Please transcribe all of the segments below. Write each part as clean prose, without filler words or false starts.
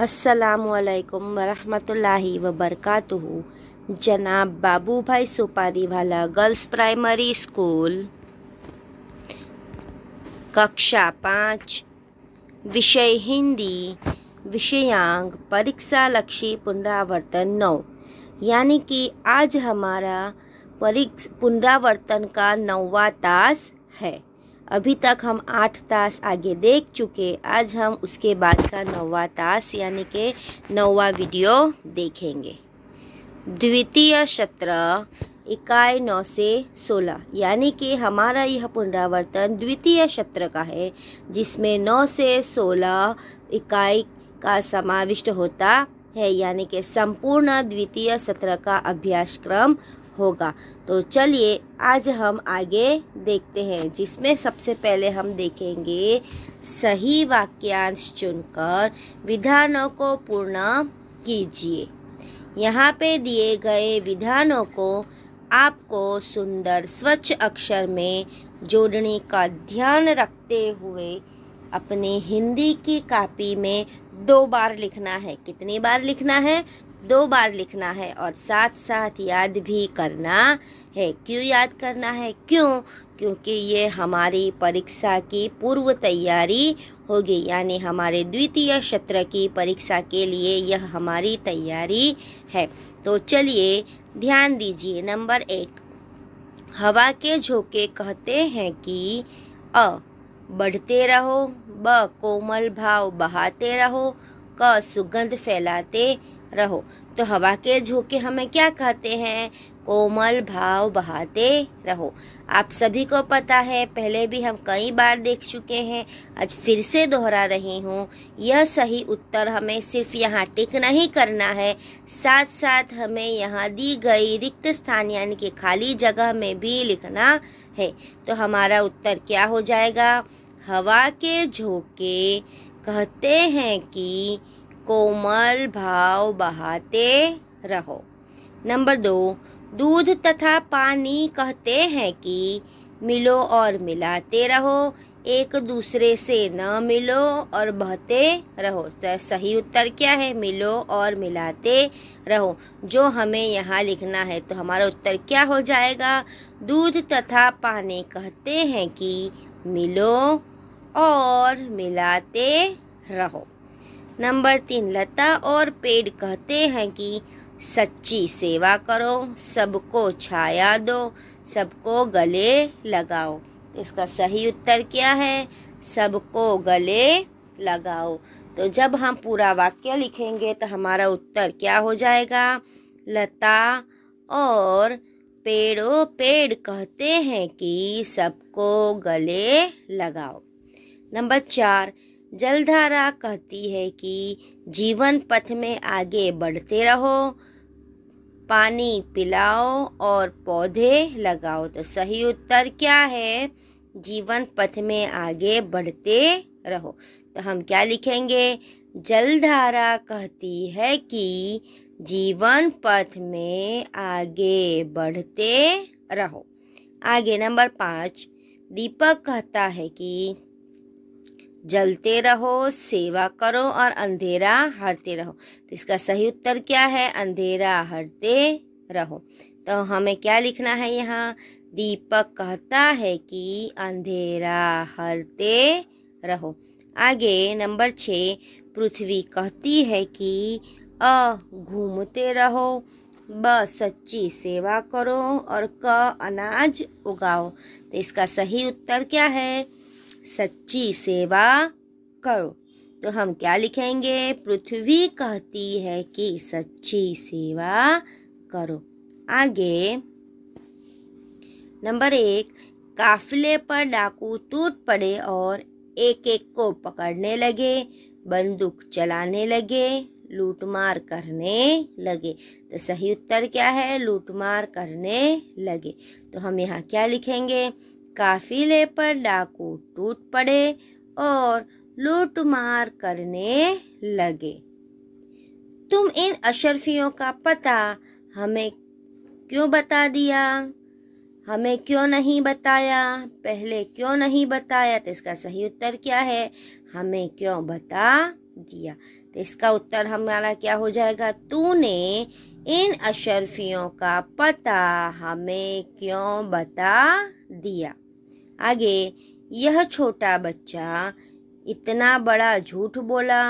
अस्सलामुअलैकुम वरहमतुल्लाहि वबरकातुहू। जनाब बाबूभाई सुपारीवाला गर्ल्स प्राइमरी स्कूल, कक्षा 5, विषय हिंदी, विषयांक परीक्षा लक्षी पुनरावर्तन 9। यानी कि आज हमारा पुनरावर्तन का 9वां तास है। अभी तक हम 8 तास आगे देख चुके, आज हम उसके बाद का 9वां तास यानी कि 9वां वीडियो देखेंगे। द्वितीय सत्र इकाई 9 से 16 यानी कि हमारा यह पुनरावर्तन द्वितीय सत्र का है, जिसमें 9 से 16 इकाई का समाविष्ट होता है, यानी कि संपूर्ण द्वितीय सत्र का अभ्यासक्रम होगा। तो चलिए आज हम आगे देखते हैं, जिसमें सबसे पहले हम देखेंगे सही वाक्यांश चुनकर विधानों को पूर्ण कीजिए। यहाँ पे दिए गए विधानों को आपको सुंदर स्वच्छ अक्षर में जोड़ने का ध्यान रखते हुए अपनी हिंदी की कॉपी में 2 बार लिखना है। कितनी बार लिखना है? 2 बार लिखना है और साथ साथ याद भी करना है। क्यों याद करना है? क्योंकि ये हमारी परीक्षा की पूर्व तैयारी होगी, यानी हमारे द्वितीय सत्र की परीक्षा के लिए यह हमारी तैयारी है। तो चलिए ध्यान दीजिए। नंबर 1, हवा के झोंके कहते हैं कि अ बढ़ते रहो, ब कोमल भाव बहाते रहो, क सुगंध फैलाते रहो। तो हवा के झोंके हमें क्या कहते हैं? कोमल भाव बहाते रहो। आप सभी को पता है, पहले भी हम कई बार देख चुके हैं, आज फिर से दोहरा रही हूँ। यह सही उत्तर हमें सिर्फ यहाँ टिक नहीं करना है, साथ साथ हमें यहाँ दी गई रिक्त स्थान यानी कि खाली जगह में भी लिखना है। तो हमारा उत्तर क्या हो जाएगा? हवा के झोंके कहते हैं कि कोमल भाव बहाते रहो। नंबर 2, दूध तथा पानी कहते हैं कि मिलो और मिलाते रहो, एक दूसरे से न मिलो और बहते रहो। तो सही उत्तर क्या है? मिलो और मिलाते रहो, जो हमें यहाँ लिखना है। तो हमारा उत्तर क्या हो जाएगा? दूध तथा पानी कहते हैं कि मिलो और मिलाते रहो। नंबर 3, लता और पेड़ कहते हैं कि सच्ची सेवा करो, सबको छाया दो, सबको गले लगाओ। इसका सही उत्तर क्या है? सबको गले लगाओ। तो जब हम पूरा वाक्य लिखेंगे तो हमारा उत्तर क्या हो जाएगा? लता और पेड़ कहते हैं कि सबको गले लगाओ। नंबर 4, जलधारा कहती है कि जीवन पथ में आगे बढ़ते रहो, पानी पिलाओ और पौधे लगाओ। तो सही उत्तर क्या है? जीवन पथ में आगे बढ़ते रहो। तो हम क्या लिखेंगे? जलधारा कहती है कि जीवन पथ में आगे बढ़ते रहो। आगे नंबर 5, दीपक कहता है कि जलते रहो, सेवा करो और अंधेरा हटते रहो। तो इसका सही उत्तर क्या है? अंधेरा हटते रहो। तो हमें क्या लिखना है यहाँ? दीपक कहता है कि अंधेरा हटते रहो। आगे नंबर 6, पृथ्वी कहती है कि अ घूमते रहो, ब सच्ची सेवा करो और क अनाज उगाओ। तो इसका सही उत्तर क्या है? सच्ची सेवा करो। तो हम क्या लिखेंगे? पृथ्वी कहती है कि सच्ची सेवा करो। आगे नंबर 1, काफिले पर डाकू टूट पड़े और एक एक को पकड़ने लगे, बंदूक चलाने लगे, लूटमार करने लगे। तो सही उत्तर क्या है? लूटमार करने लगे। तो हम यहाँ क्या लिखेंगे? काफिले पर डाकू टूट पड़े और लूटमार करने लगे। तुम इन अशरफियों का पता हमें क्यों बता दिया? हमें क्यों नहीं बताया? पहले क्यों नहीं बताया? तो इसका सही उत्तर क्या है? हमें क्यों बता दिया। तो इसका उत्तर हमारा क्या हो जाएगा? तूने इन अशरफियों का पता हमें क्यों बता दिया। आगे, यह छोटा बच्चा इतना बड़ा झूठ बोला,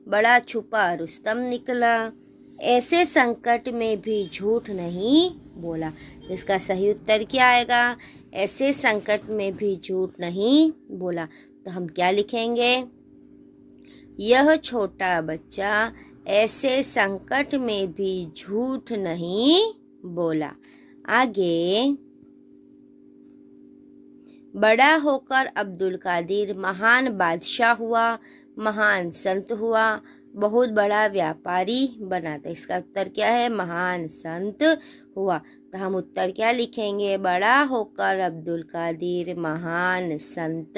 बड़ा छुपा रुस्तम निकला, ऐसे संकट में भी झूठ नहीं बोला। इसका सही उत्तर क्या आएगा? ऐसे संकट में भी झूठ नहीं बोला। तो हम क्या लिखेंगे? यह छोटा बच्चा ऐसे संकट में भी झूठ नहीं बोला। आगे, बड़ा होकर अब्दुल कादिर महान बादशाह हुआ, महान संत हुआ, बहुत बड़ा व्यापारी बना। तो इसका उत्तर क्या है? महान संत हुआ। तो हम उत्तर क्या लिखेंगे? बड़ा होकर अब्दुल कादिर महान संत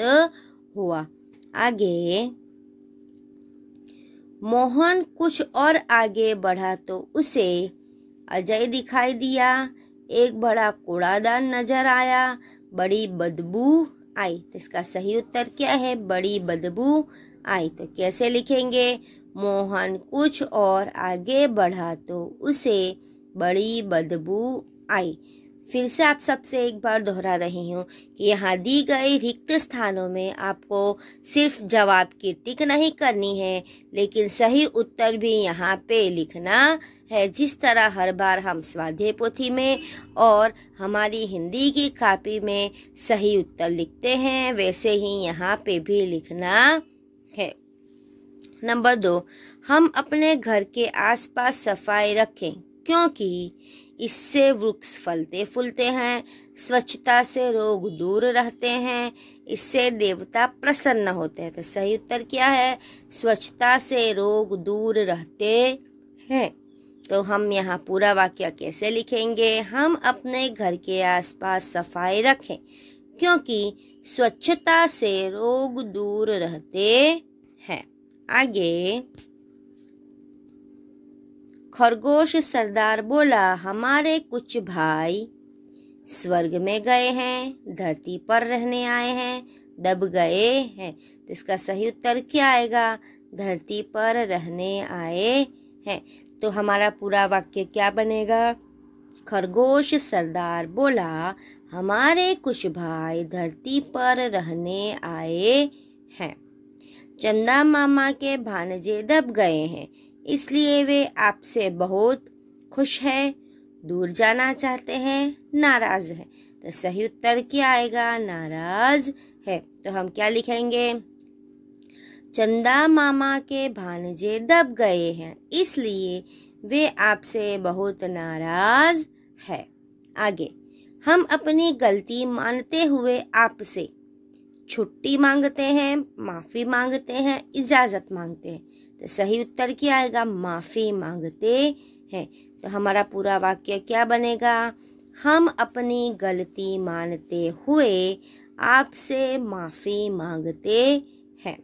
हुआ। आगे, मोहन कुछ और आगे बढ़ा तो उसे अजय दिखाई दिया, एक बड़ा कूड़ादान नजर आया, बड़ी बदबू आई। तो इसका सही उत्तर क्या है? बड़ी बदबू आई। तो कैसे लिखेंगे? मोहन कुछ और आगे बढ़ा तो उसे बड़ी बदबू आई। फिर से आप सबसे एक बार दोहरा रही हूँ कि यहाँ दी गई रिक्त स्थानों में आपको सिर्फ जवाब की टिक नहीं करनी है, लेकिन सही उत्तर भी यहाँ पे लिखना है। जिस तरह हर बार हम स्वाध्याय पोथी में और हमारी हिंदी की कॉपी में सही उत्तर लिखते हैं, वैसे ही यहाँ पे भी लिखना है। नंबर 2, हम अपने घर के आसपास सफाई रखें क्योंकि इससे वृक्ष फलते फूलते हैं, स्वच्छता से रोग दूर रहते हैं, इससे देवता प्रसन्न होते हैं। तो सही उत्तर क्या है? स्वच्छता से रोग दूर रहते हैं। तो हम यहाँ पूरा वाक्य कैसे लिखेंगे? हम अपने घर के आसपास सफाई रखें क्योंकि स्वच्छता से रोग दूर रहते हैं। आगे, खरगोश सरदार बोला, हमारे कुछ भाई स्वर्ग में गए हैं, धरती पर रहने आए हैं, दब गए हैं। तो इसका सही उत्तर क्या आएगा? धरती पर रहने आए हैं। तो हमारा पूरा वाक्य क्या बनेगा? खरगोश सरदार बोला, हमारे कुछ भाई धरती पर रहने आए हैं। चंदा मामा के भांजे दब गए हैं, इसलिए वे आपसे बहुत खुश हैं, दूर जाना चाहते हैं, नाराज है। तो सही उत्तर क्या आएगा? नाराज है। तो हम क्या लिखेंगे? चंदा मामा के भांजे दब गए हैं, इसलिए वे आपसे बहुत नाराज है। आगे, हम अपनी गलती मानते हुए आपसे छुट्टी मांगते हैं, माफ़ी मांगते हैं, इजाज़त मांगते हैं। तो सही उत्तर क्या आएगा? माफ़ी मांगते हैं। तो हमारा पूरा वाक्य क्या बनेगा? हम अपनी गलती मानते हुए आपसे माफ़ी मांगते हैं।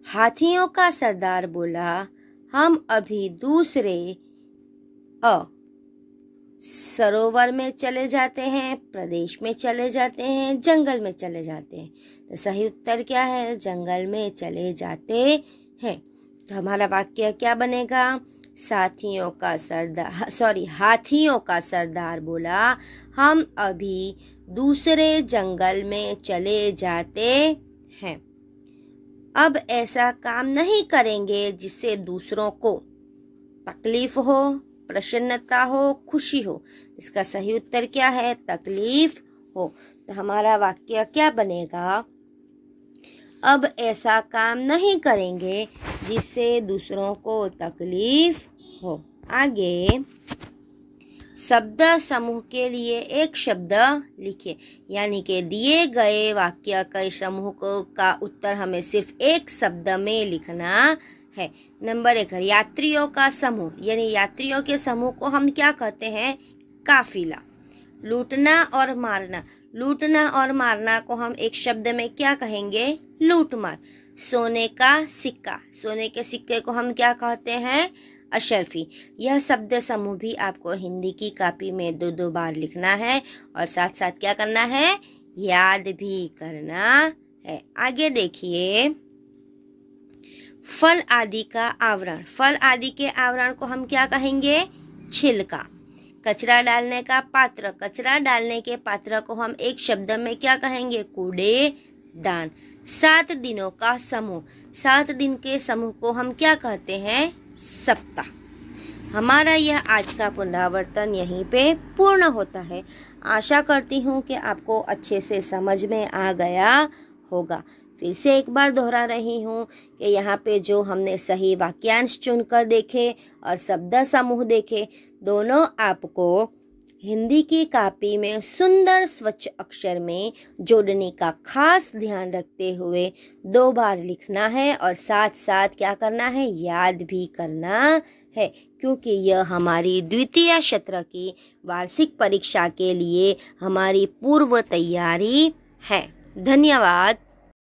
हाथियों का सरदार बोला, हम अभी दूसरे सरोवर में चले जाते हैं, प्रदेश में चले जाते हैं, जंगल में चले जाते हैं। तो सही उत्तर क्या है? जंगल में चले जाते हैं। तो हमारा वाक्य क्या बनेगा? हाथियों का सरदार बोला, हम अभी दूसरे जंगल में चले जाते हैं। अब ऐसा काम नहीं करेंगे जिससे दूसरों को तकलीफ हो, प्रसन्नता हो, खुशी हो। इसका सही उत्तर क्या है? तकलीफ हो। तो हमारा वाक्य क्या बनेगा? अब ऐसा काम नहीं करेंगे जिससे दूसरों को तकलीफ हो। आगे, शब्द समूह के लिए एक शब्द लिखिए, यानी कि दिए गए वाक्य के समूह का उत्तर हमें सिर्फ एक शब्द में लिखना है। नंबर 1, यात्रियों का समूह, यानी यात्रियों के समूह को हम क्या कहते हैं? काफिला। लूटना और मारना, लूटना और मारना को हम एक शब्द में क्या कहेंगे? लूटमार। सोने का सिक्का, सोने के सिक्के को हम क्या कहते हैं? अशरफी। यह शब्द समूह भी आपको हिंदी की कॉपी में 2-2 बार लिखना है और साथ साथ क्या करना है? याद भी करना है। आगे देखिए, फल आदि का आवरण, फल आदि के आवरण को हम क्या कहेंगे? छिलका। कचरा डालने का पात्र, कचरा डालने के पात्र को हम एक शब्द में क्या कहेंगे? कूड़ेदान। 7 दिनों का समूह, 7 दिन के समूह को हम क्या कहते हैं? सप्ताह। हमारा यह आज का पुनरावर्तन यहीं पे पूर्ण होता है। आशा करती हूँ कि आपको अच्छे से समझ में आ गया होगा। फिर से एक बार दोहरा रही हूँ कि यहाँ पे जो हमने सही वाक्यांश चुनकर देखे और शब्द समूह देखे, दोनों आपको हिंदी की कॉपी में सुंदर स्वच्छ अक्षर में जोड़ने का खास ध्यान रखते हुए 2 बार लिखना है और साथ साथ क्या करना है? याद भी करना है, क्योंकि यह हमारी द्वितीय सत्र की वार्षिक परीक्षा के लिए हमारी पूर्व तैयारी है। धन्यवाद।